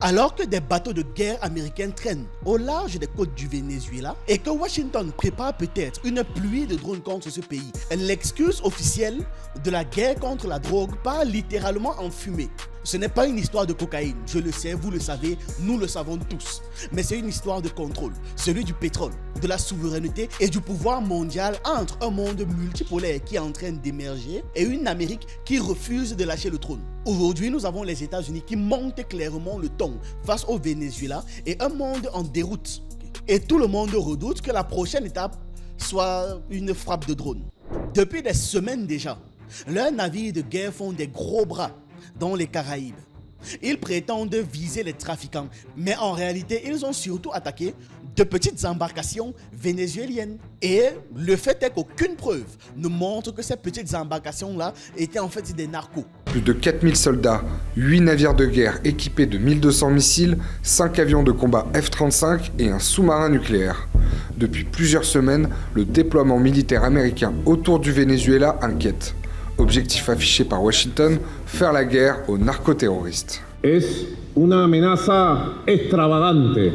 Alors que des bateaux de guerre américains traînent au large des côtes du Venezuela et que Washington prépare peut-être une pluie de drones contre ce pays, l'excuse officielle de la guerre contre la drogue part littéralement en fumée. Ce n'est pas une histoire de cocaïne, je le sais, vous le savez, nous le savons tous. Mais c'est une histoire de contrôle, celui du pétrole, de la souveraineté et du pouvoir mondial entre un monde multipolaire qui est en train d'émerger et une Amérique qui refuse de lâcher le trône. Aujourd'hui, nous avons les États-Unis qui montent clairement le ton face au Venezuela et un monde en déroute. Et tout le monde redoute que la prochaine étape soit une frappe de drone. Depuis des semaines déjà, leurs navires de guerre font des gros bras dans les Caraïbes. Ils prétendent viser les trafiquants, mais en réalité, ils ont surtout attaqué de petites embarcations vénézuéliennes. Et le fait est qu'aucune preuve ne montre que ces petites embarcations-là étaient en fait des narcos. Plus de 4000 soldats, 8 navires de guerre équipés de 1200 missiles, 5 avions de combat F-35 et un sous-marin nucléaire. Depuis plusieurs semaines, le déploiement militaire américain autour du Venezuela inquiète. Objectif affiché par Washington, faire la guerre aux narcoterroristes. Es una amenaza extravagante,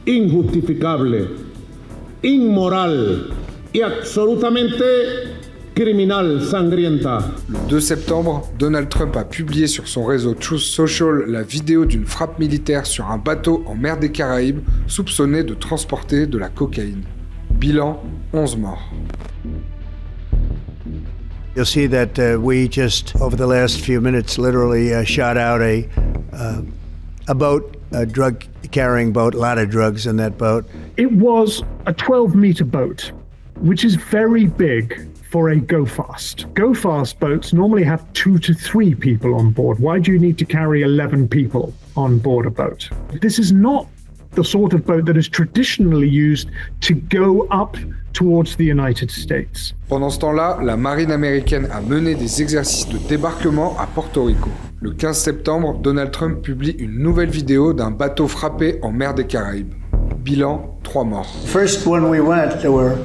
injustificable, inmoral y absolutamente criminal, sangrienta. Le 2 septembre, Donald Trump a publié sur son réseau Truth Social la vidéo d'une frappe militaire sur un bateau en mer des Caraïbes soupçonné de transporter de la cocaïne. Bilan, 11 morts. You'll see that we just, over the last few minutes, literally shot out a boat, a drug-carrying boat, a lot of drugs in that boat. It was a 12-meter boat, which is very big for a go-fast. Go-fast boats normally have 2 to 3 people on board. Why do you need to carry 11 people on board a boat? This is not the sort of boat that is traditionally used to go up towards the United States. Pendant ce temps-là, la marine américaine a mené des exercices de débarquement à Porto Rico. Le 15 septembre, Donald Trump publie une nouvelle vidéo d'un bateau frappé en mer des Caraïbes. Bilan, 3 morts. First, when we went, there were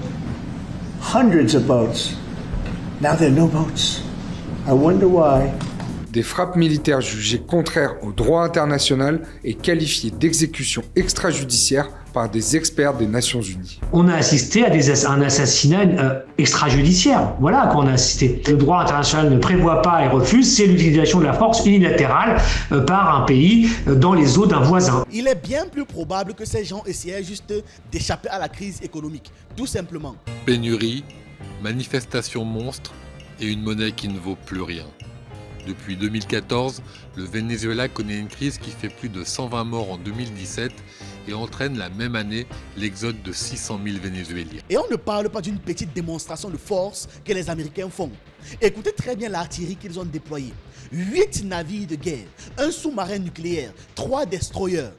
hundreds of boats. Now there are no boats. I wonder why. Des frappes militaires jugées contraires au droit international et qualifiées d'exécution extrajudiciaire par des experts des Nations Unies. On a assisté à un assassinat extrajudiciaire. Voilà à quoi on a assisté. Le droit international ne prévoit pas et refuse, c'est l'utilisation de la force unilatérale par un pays dans les eaux d'un voisin. Il est bien plus probable que ces gens essayaient juste d'échapper à la crise économique, tout simplement. Pénurie, manifestations monstres et une monnaie qui ne vaut plus rien. Depuis 2014, le Venezuela connaît une crise qui fait plus de 120 morts en 2017 et entraîne la même année l'exode de 600 000 Vénézuéliens. Et on ne parle pas d'une petite démonstration de force que les Américains font. Écoutez très bien l'artillerie qu'ils ont déployée. 8 navires de guerre, un sous-marin nucléaire, 3 destroyers,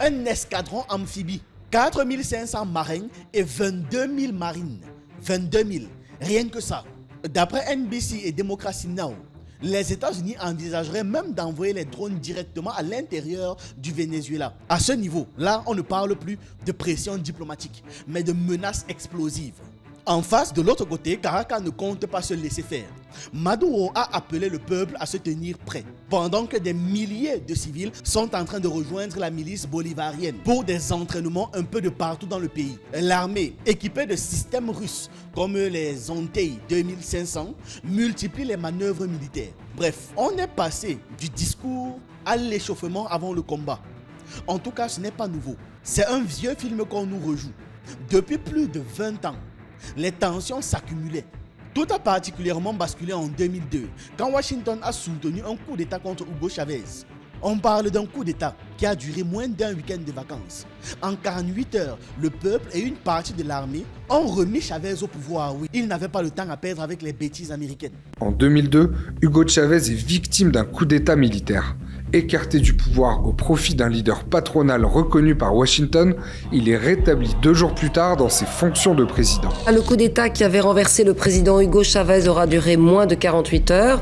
un escadron amphibie, 4500 marins et 22 000 marines. 22 000, rien que ça. D'après NBC et Democracy Now!, les États-Unis envisageraient même d'envoyer les drones directement à l'intérieur du Venezuela. À ce niveau, là, on ne parle plus de pression diplomatique, mais de menaces explosives. En face, de l'autre côté, Caracas ne compte pas se laisser faire. Maduro a appelé le peuple à se tenir prêt, pendant que des milliers de civils sont en train de rejoindre la milice bolivarienne pour des entraînements un peu de partout dans le pays. L'armée, équipée de systèmes russes comme les Antey 2500, multiplie les manœuvres militaires. Bref, on est passé du discours à l'échauffement avant le combat. En tout cas, ce n'est pas nouveau. C'est un vieux film qu'on nous rejoue. Depuis plus de 20 ans, les tensions s'accumulaient. Tout a particulièrement basculé en 2002, quand Washington a soutenu un coup d'État contre Hugo Chavez. On parle d'un coup d'État qui a duré moins d'un week-end de vacances. En 48 heures, le peuple et une partie de l'armée ont remis Chavez au pouvoir. Oui, il n'avait pas le temps à perdre avec les bêtises américaines. En 2002, Hugo Chavez est victime d'un coup d'État militaire. Écarté du pouvoir au profit d'un leader patronal reconnu par Washington, il est rétabli 2 jours plus tard dans ses fonctions de président. Le coup d'État qui avait renversé le président Hugo Chavez aura duré moins de 48 heures.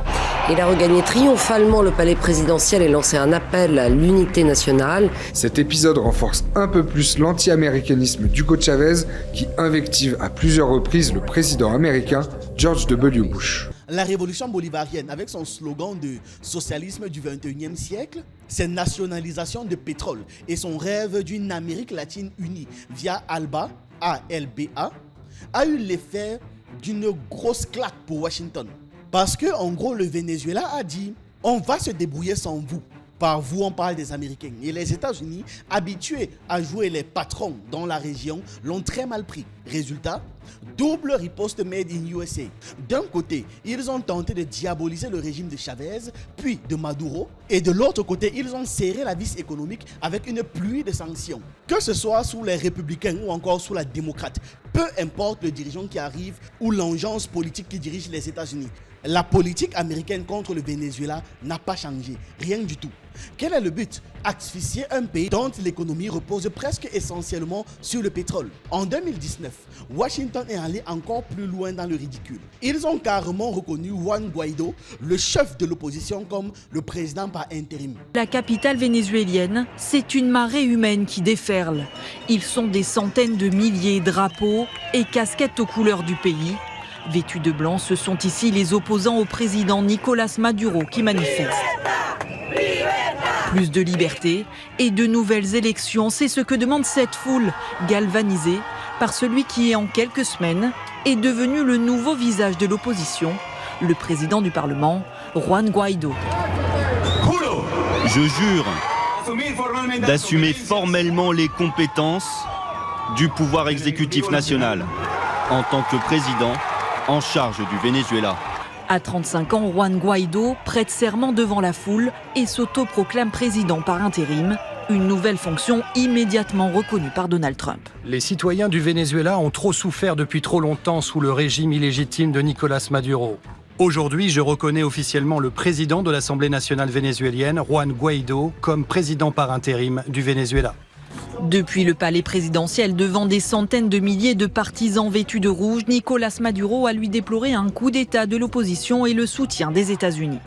Il a regagné triomphalement le palais présidentiel et lancé un appel à l'unité nationale. Cet épisode renforce un peu plus l'anti-américanisme d'Hugo Chavez qui invective à plusieurs reprises le président américain George W. Bush. La révolution bolivarienne, avec son slogan de socialisme du 21e siècle, ses nationalisations de pétrole et son rêve d'une Amérique latine unie via ALBA, A-L-B-A, a eu l'effet d'une grosse claque pour Washington. Parce que, en gros, le Venezuela a dit « On va se débrouiller sans vous ». Par vous, on parle des Américains. Et les États-Unis, habitués à jouer les patrons dans la région, l'ont très mal pris. Résultat, double riposte made in USA. D'un côté, ils ont tenté de diaboliser le régime de Chavez, puis de Maduro. Et de l'autre côté, ils ont serré la vis économique avec une pluie de sanctions. Que ce soit sous les républicains ou encore sous la démocrate, peu importe le dirigeant qui arrive ou l'engeance politique qui dirige les États-Unis. La politique américaine contre le Venezuela n'a pas changé, rien du tout. Quel est le but? Asphyxier un pays dont l'économie repose presque essentiellement sur le pétrole. En 2019, Washington est allé encore plus loin dans le ridicule. Ils ont carrément reconnu Juan Guaido, le chef de l'opposition, comme le président par intérim. La capitale vénézuélienne, c'est une marée humaine qui déferle. Ils sont des centaines de milliers, drapeaux et casquettes aux couleurs du pays. Vêtus de blanc, ce sont ici les opposants au président Nicolás Maduro qui manifestent. Plus de liberté et de nouvelles élections, c'est ce que demande cette foule, galvanisée par celui qui, en quelques semaines, est devenu le nouveau visage de l'opposition, le président du Parlement, Juan Guaido. Je jure d'assumer formellement les compétences du pouvoir exécutif national en tant que président en charge du Venezuela. À 35 ans, Juan Guaido prête serment devant la foule et s'autoproclame président par intérim, une nouvelle fonction immédiatement reconnue par Donald Trump. Les citoyens du Venezuela ont trop souffert depuis trop longtemps sous le régime illégitime de Nicolás Maduro. Aujourd'hui, je reconnais officiellement le président de l'Assemblée nationale vénézuélienne, Juan Guaido, comme président par intérim du Venezuela. Depuis le palais présidentiel, devant des centaines de milliers de partisans vêtus de rouge, Nicolás Maduro a lui déploré un coup d'État de l'opposition et le soutien des États-Unis.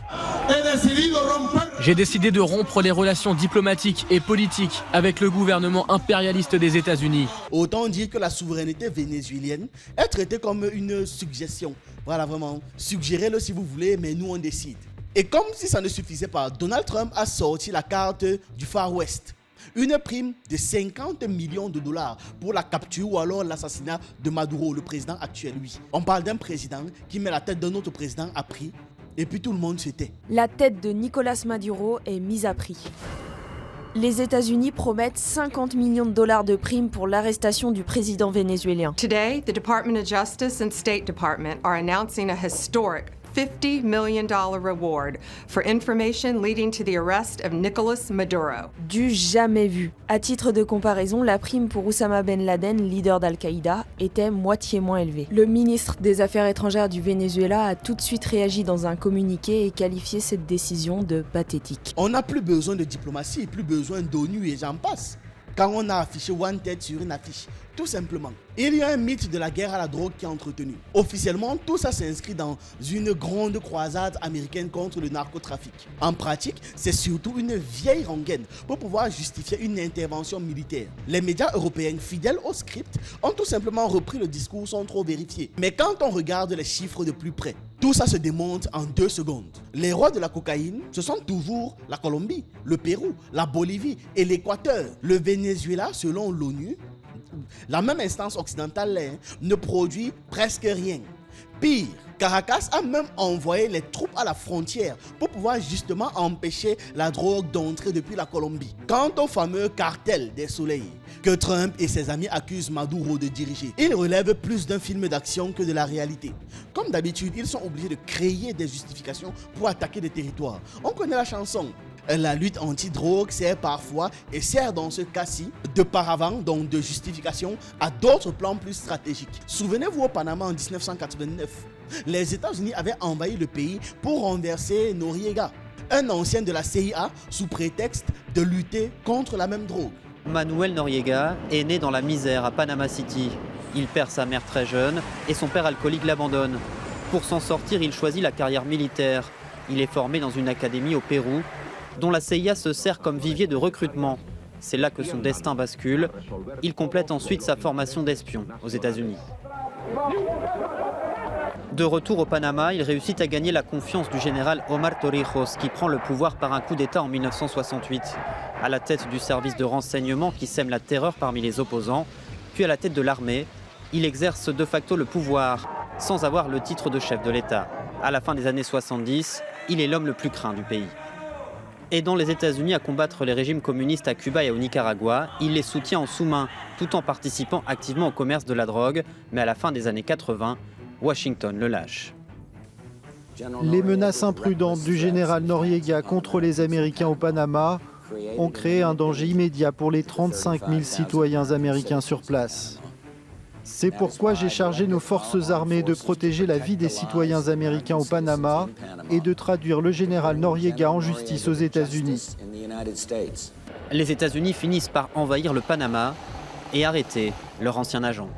J'ai décidé de rompre les relations diplomatiques et politiques avec le gouvernement impérialiste des États-Unis. Autant dire que la souveraineté vénézuélienne est traitée comme une suggestion. Voilà, vraiment, suggérez-le si vous voulez, mais nous on décide. Et comme si ça ne suffisait pas, Donald Trump a sorti la carte du Far West. Une prime de 50 millions de dollars pour la capture ou alors l'assassinat de Maduro, le président actuel, oui. On parle d'un président qui met la tête d'un autre président à prix et puis tout le monde se tait. La tête de Nicolás Maduro est mise à prix. Les États-Unis promettent 50 millions de dollars de primes pour l'arrestation du président vénézuélien. Today, the Department of Justice and State Department are announcing a historic $50 million reward for information leading to the arrest of Nicolás Maduro. Du jamais vu. À titre de comparaison, la prime pour Oussama Ben Laden, leader d'Al-Qaïda, était moitié moins élevée. Le ministre des Affaires étrangères du Venezuela a tout de suite réagi dans un communiqué et qualifié cette décision de pathétique. On n'a plus besoin de diplomatie, plus besoin d'ONU et j'en passe. Quand on a affiché Wanted sur une affiche, tout simplement. Il y a un mythe de la guerre à la drogue qui est entretenu. Officiellement, tout ça s'inscrit dans une grande croisade américaine contre le narcotrafic. En pratique, c'est surtout une vieille rengaine pour pouvoir justifier une intervention militaire. Les médias européens, fidèles au script, ont tout simplement repris le discours sans trop vérifier. Mais quand on regarde les chiffres de plus près, tout ça se démonte en 2 secondes. Les rois de la cocaïne, ce sont toujours la Colombie, le Pérou, la Bolivie et l'Équateur. Le Venezuela, selon l'ONU, la même instance occidentale, ne produit presque rien. Pire, Caracas a même envoyé les troupes à la frontière pour pouvoir justement empêcher la drogue d'entrer depuis la Colombie. Quant au fameux cartel des soleils que Trump et ses amis accusent Maduro de diriger, il relève plus d'un film d'action que de la réalité. Comme d'habitude, ils sont obligés de créer des justifications pour attaquer des territoires. On connaît la chanson. La lutte anti-drogue sert parfois, et sert dans ce cas-ci, de paravent, donc de justification, à d'autres plans plus stratégiques. Souvenez-vous au Panama en 1989, les États-Unis avaient envahi le pays pour renverser Noriega, un ancien de la CIA, sous prétexte de lutter contre la même drogue. Manuel Noriega est né dans la misère à Panama City. Il perd sa mère très jeune et son père alcoolique l'abandonne. Pour s'en sortir, il choisit la carrière militaire. Il est formé dans une académie au Pérou, dont la CIA se sert comme vivier de recrutement. C'est là que son destin bascule. Il complète ensuite sa formation d'espion aux États-Unis. De retour au Panama, il réussit à gagner la confiance du général Omar Torrijos, qui prend le pouvoir par un coup d'État en 1968. À la tête du service de renseignement qui sème la terreur parmi les opposants, puis à la tête de l'armée, il exerce de facto le pouvoir, sans avoir le titre de chef de l'État. À la fin des années 70, il est l'homme le plus craint du pays. Aidant les États-Unis à combattre les régimes communistes à Cuba et au Nicaragua, il les soutient en sous-main, tout en participant activement au commerce de la drogue, mais à la fin des années 80, Washington le lâche. Les menaces imprudentes du général Noriega contre les Américains au Panama ont créé un danger immédiat pour les 35 000 citoyens américains sur place. C'est pourquoi j'ai chargé nos forces armées de protéger la vie des citoyens américains au Panama et de traduire le général Noriega en justice aux États-Unis. Les États-Unis finissent par envahir le Panama et arrêter leur ancien agent.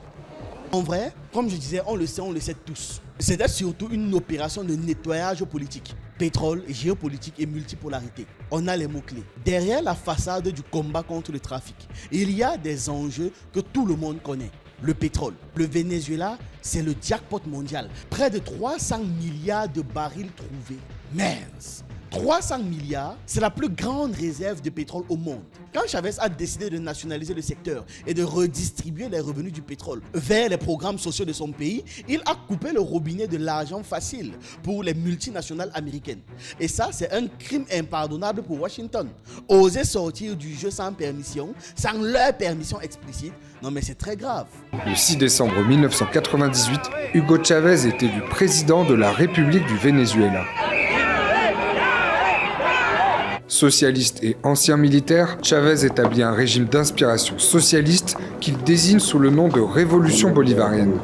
En vrai, comme je disais, on le sait tous. C'était surtout une opération de nettoyage politique. Pétrole, géopolitique et multipolarité. On a les mots-clés. Derrière la façade du combat contre le trafic, il y a des enjeux que tout le monde connaît. Le pétrole. Le Venezuela, c'est le jackpot mondial. Près de 300 milliards de barils trouvés. Mince. 300 milliards, c'est la plus grande réserve de pétrole au monde. Quand Chavez a décidé de nationaliser le secteur et de redistribuer les revenus du pétrole vers les programmes sociaux de son pays, il a coupé le robinet de l'argent facile pour les multinationales américaines. Et ça, c'est un crime impardonnable pour Washington. Oser sortir du jeu sans permission, sans leur permission explicite, non mais c'est très grave. Le 6 décembre 1998, Hugo Chavez est élu président de la République du Venezuela. Socialiste et ancien militaire, Chavez établit un régime d'inspiration socialiste qu'il désigne sous le nom de Révolution bolivarienne.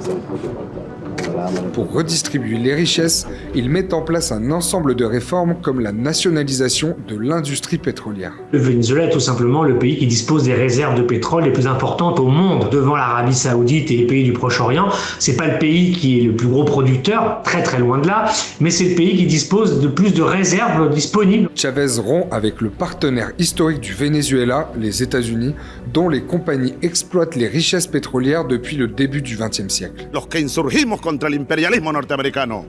Pour redistribuer les richesses, il met en place un ensemble de réformes comme la nationalisation de l'industrie pétrolière. Le Venezuela est tout simplement le pays qui dispose des réserves de pétrole les plus importantes au monde, devant l'Arabie Saoudite et les pays du Proche-Orient. C'est pas le pays qui est le plus gros producteur, très très loin de là, mais c'est le pays qui dispose de plus de réserves disponibles. Chavez rompt avec le partenaire historique du Venezuela, les États-Unis, dont les compagnies exploitent les richesses pétrolières depuis le début du XXe siècle. Los que insurgimos contra el imperialismo norteamericano,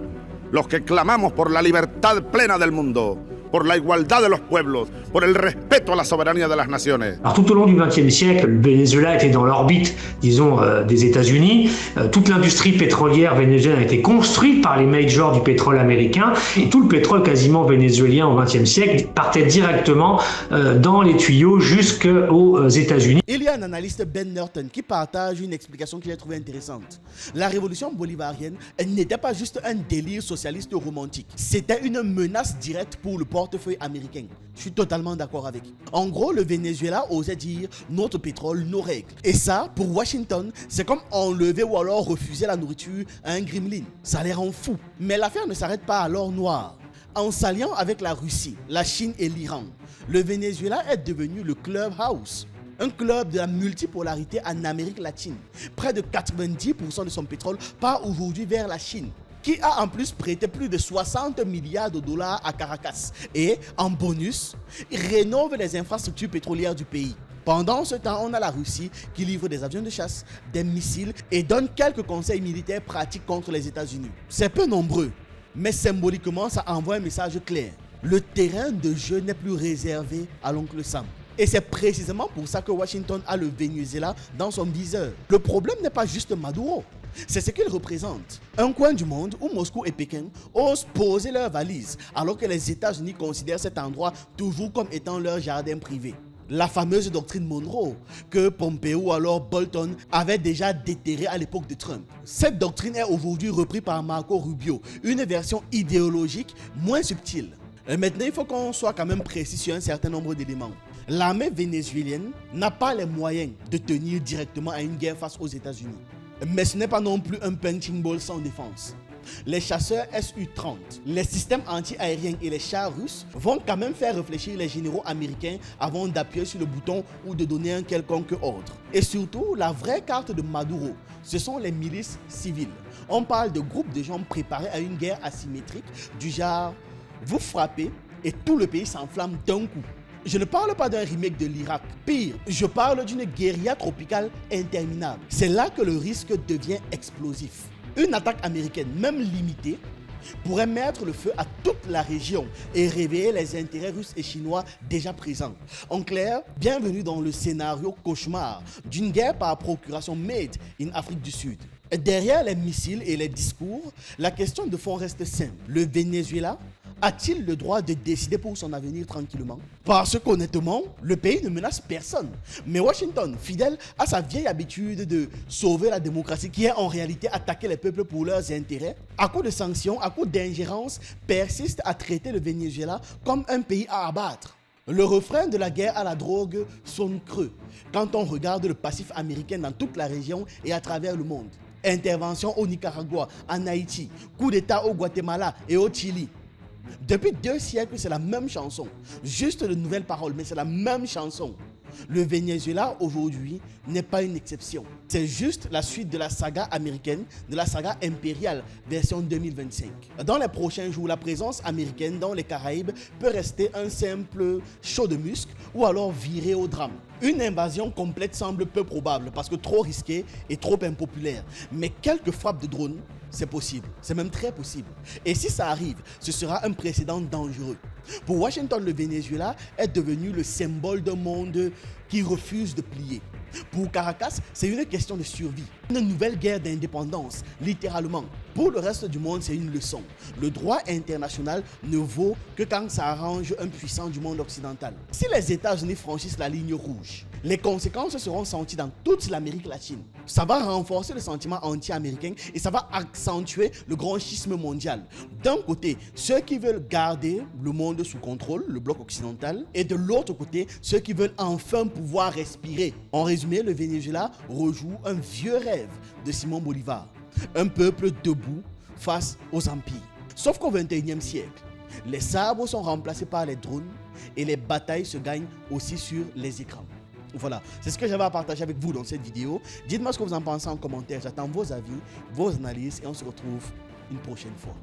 los que clamamos por la libertad plena del mundo, por la igualdad de los pueblos, por el respeto a la soberanía de las naciones. Alors tout au long du XXe siècle, le Venezuela était dans l'orbite, disons, des États-Unis. Toute l'industrie pétrolière vénézuélienne a été construite par les majors du pétrole américain, et tout le pétrole quasiment vénézuélien au XXe siècle partait directement dans les tuyaux jusqu'aux États-Unis. Il y a un analyste, Ben Norton, qui partage une explication que j'ai trouvée intéressante. La révolution bolivarienne n'était pas juste un délire socialiste romantique, c'était une menace directe pour le portefeuille américain. Je suis totalement d'accord avec. En gros, le Venezuela osait dire notre pétrole, nos règles. Et ça, pour Washington, c'est comme enlever ou alors refuser la nourriture à un gremlin. Ça les rend fous. Mais l'affaire ne s'arrête pas à l'or noir. En s'alliant avec la Russie, la Chine et l'Iran, le Venezuela est devenu le Clubhouse. Un club de la multipolarité en Amérique latine. Près de 90% de son pétrole part aujourd'hui vers la Chine, qui a en plus prêté plus de 60 milliards de dollars à Caracas et, en bonus, rénove les infrastructures pétrolières du pays. Pendant ce temps, on a la Russie qui livre des avions de chasse, des missiles et donne quelques conseils militaires pratiques contre les États-Unis. C'est peu nombreux, mais symboliquement, ça envoie un message clair. Le terrain de jeu n'est plus réservé à l'oncle Sam. Et c'est précisément pour ça que Washington a le Venezuela dans son viseur. Le problème n'est pas juste Maduro, c'est ce qu'il représente. Un coin du monde où Moscou et Pékin osent poser leurs valises, alors que les États-Unis considèrent cet endroit toujours comme étant leur jardin privé. La fameuse doctrine Monroe, que Pompeo ou alors Bolton avaient déjà déterrée à l'époque de Trump. Cette doctrine est aujourd'hui reprise par Marco Rubio, une version idéologique moins subtile. Maintenant, il faut qu'on soit quand même précis sur un certain nombre d'éléments. L'armée vénézuélienne n'a pas les moyens de tenir directement à une guerre face aux États-Unis. Mais ce n'est pas non plus un punching ball sans défense. Les chasseurs Su-30, les systèmes anti-aériens et les chars russes vont quand même faire réfléchir les généraux américains avant d'appuyer sur le bouton ou de donner un quelconque ordre. Et surtout, la vraie carte de Maduro, ce sont les milices civiles. On parle de groupes de gens préparés à une guerre asymétrique du genre vous frappez et tout le pays s'enflamme d'un coup. Je ne parle pas d'un remake de l'Irak. Pire, je parle d'une guérilla tropicale interminable. C'est là que le risque devient explosif. Une attaque américaine, même limitée, pourrait mettre le feu à toute la région et réveiller les intérêts russes et chinois déjà présents. En clair, bienvenue dans le scénario cauchemar d'une guerre par procuration made in Afrique du Sud. Derrière les missiles et les discours, la question de fond reste simple. Le Venezuela a-t-il le droit de décider pour son avenir tranquillement? Parce qu'honnêtement, le pays ne menace personne. Mais Washington, fidèle à sa vieille habitude de sauver la démocratie qui est en réalité attaquer les peuples pour leurs intérêts, à coup de sanctions, à coup d'ingérence, persiste à traiter le Venezuela comme un pays à abattre. Le refrain de la guerre à la drogue sonne creux quand on regarde le passif américain dans toute la région et à travers le monde. Intervention au Nicaragua, en Haïti, coup d'État au Guatemala et au Chili. Depuis 2 siècles, c'est la même chanson. Juste de nouvelles paroles, mais c'est la même chanson. Le Venezuela, aujourd'hui, n'est pas une exception. C'est juste la suite de la saga américaine, de la saga impériale, version 2025. Dans les prochains jours, la présence américaine dans les Caraïbes peut rester un simple show de muscles ou alors virer au drame. Une invasion complète semble peu probable parce que trop risquée et trop impopulaire. Mais quelques frappes de drones, c'est possible, c'est même très possible. Et si ça arrive, ce sera un précédent dangereux. Pour Washington, le Venezuela est devenu le symbole d'un monde qui refuse de plier. Pour Caracas, c'est une question de survie. Une nouvelle guerre d'indépendance, littéralement. Pour le reste du monde, c'est une leçon. Le droit international ne vaut que quand ça arrange un puissant du monde occidental. Si les États-Unis franchissent la ligne rouge, les conséquences seront senties dans toute l'Amérique latine. Ça va renforcer le sentiment anti-américain et ça va accentuer le grand schisme mondial. D'un côté, ceux qui veulent garder le monde sous contrôle, le bloc occidental, et de l'autre côté, ceux qui veulent enfin pouvoir respirer. En résumé, le Venezuela rejoue un vieux rêve de Simon Bolivar. Un peuple debout face aux empires. Sauf qu'au XXIe siècle, les sabres sont remplacés par les drones et les batailles se gagnent aussi sur les écrans. Voilà, c'est ce que j'avais à partager avec vous dans cette vidéo. Dites-moi ce que vous en pensez en commentaire. J'attends vos avis, vos analyses et on se retrouve une prochaine fois.